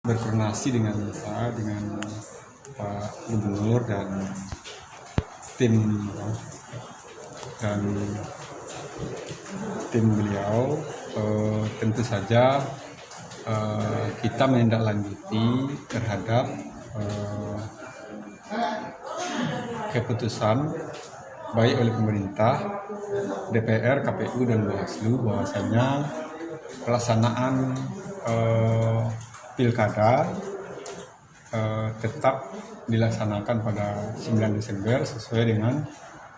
berkoordinasi dengan Pak Gubernur dan tim beliau, tentu saja kita menindaklanjuti terhadap keputusan baik oleh pemerintah, DPR, KPU dan Bawaslu bahwasanya pelaksanaan pilkada tetap dilaksanakan pada 9 Desember sesuai dengan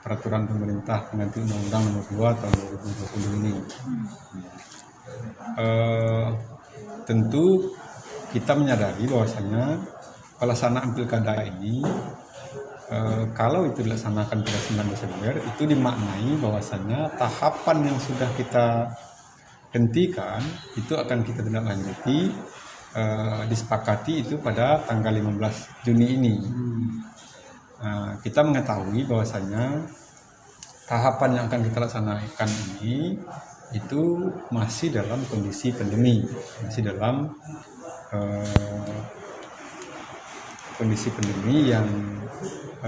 peraturan pemerintah pengganti Undang-Undang Nomor 2 tahun 2020 ini. Tentu kita menyadari bahwasanya pelaksanaan pilkada ini kalau itu dilaksanakan pada 9 Desember itu dimaknai bahwasanya tahapan yang sudah kita hentikan itu akan kita tindak lanjuti, disepakati itu pada tanggal 15 Juni ini. Kita mengetahui bahwasanya tahapan yang akan kita laksanakan ini itu masih dalam kondisi pandemi, masih dalam kondisi pandemi yang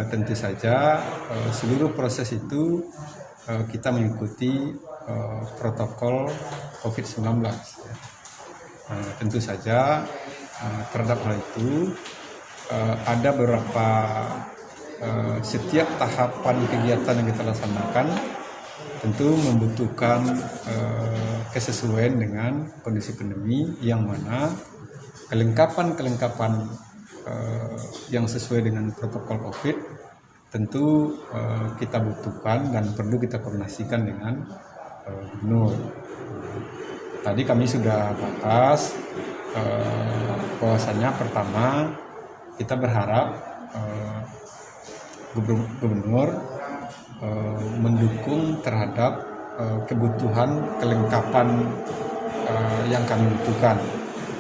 tentu saja seluruh proses itu kita mengikuti protokol COVID-19. Tentu saja terhadap hal itu ada beberapa setiap tahapan kegiatan yang kita laksanakan tentu membutuhkan kesesuaian dengan kondisi pandemi, yang mana kelengkapan yang sesuai dengan protokol COVID tentu kita butuhkan dan perlu kita koordinasikan dengan Gubernur. Tadi kami sudah bahas bahwasanya pertama kita berharap Gubernur mendukung terhadap kebutuhan kelengkapan yang kami butuhkan,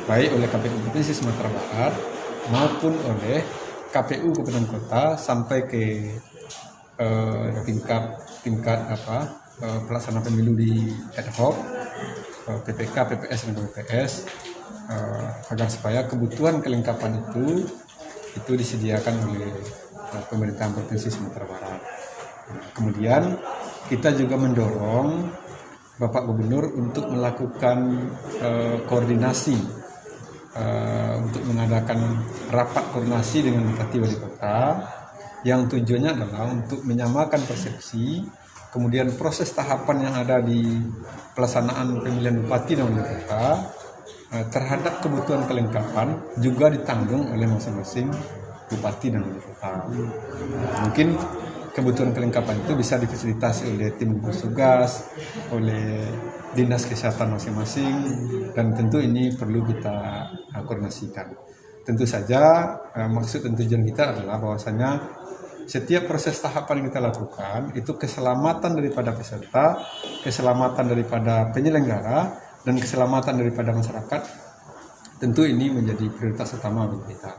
baik oleh KPU Provinsi Sumatera Barat maupun oleh KPU Kabupaten Kota sampai ke tingkat pelaksana pemilu di ad hoc, PPK, PPS dan BPS, agar supaya kebutuhan kelengkapan itu disediakan oleh pemerintahan Provinsi Sumatera Barat. Kemudian kita juga mendorong Bapak Gubernur untuk melakukan koordinasi, untuk mengadakan rapat koordinasi dengan Bupati Wali Kota, yang tujuannya adalah untuk menyamakan persepsi, kemudian proses tahapan yang ada di pelaksanaan pemilihan Bupati dan Wali Kota terhadap kebutuhan kelengkapan juga ditanggung oleh masing-masing Bupati dan Wali Kota. Mungkin kebutuhan kelengkapan itu bisa difasilitasi oleh tim gugus tugas, oleh dinas kesehatan masing-masing, dan tentu ini perlu kita koordinasikan. Tentu saja maksud dan tujuan kita adalah bahwasanya setiap proses tahapan yang kita lakukan itu keselamatan daripada peserta, keselamatan daripada penyelenggara, dan keselamatan daripada masyarakat. Tentu ini menjadi prioritas utama bagi kita.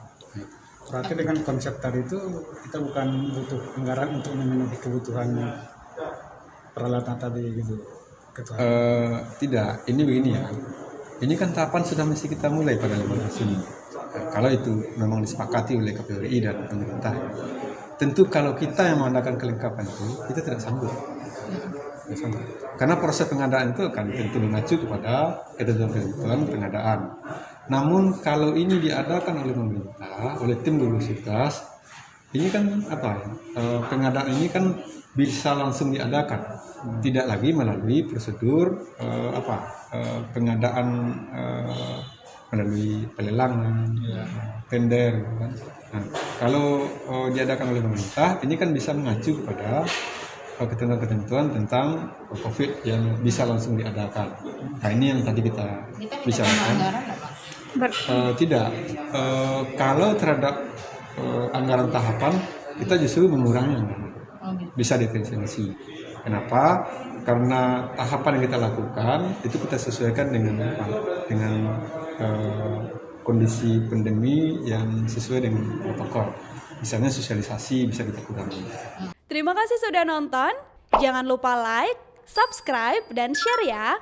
Berarti dengan konsep tadi itu kita bukan butuh anggaran untuk memenuhi kebutuhan peralatan tadi gitu. Tidak, ini begini ya. Ini kan tahapan sudah mesti kita mulai pada 15 Juni. Kalau itu memang disepakati oleh KPU RI dan pemerintah. Tentu kalau kita yang mengadakan kelengkapan itu, kita tidak sanggup. Karena proses pengadaan itu akan tentu mengacu kepada ketentuan pengadaan. Namun kalau ini diadakan oleh pemerintah, oleh tim gugus tugas, ini kan pengadaan ini kan bisa langsung diadakan, tidak lagi melalui prosedur pengadaan melalui pelelangan, tender. Kan? Nah, kalau diadakan oleh pemerintah, ini kan bisa mengacu kepada ketentuan-ketentuan tentang COVID yang bisa langsung diadakan. Nah, ini yang tadi kita bicarakan. Tidak, kalau terhadap anggaran tahapan kita justru mengurangi anggaran, bisa definisi. Kenapa? Karena tahapan yang kita lakukan itu kita sesuaikan dengan kondisi pandemi yang sesuai dengan protokol. Misalnya sosialisasi bisa kita kurangi. Terima kasih sudah nonton. Jangan lupa like, subscribe, dan share ya.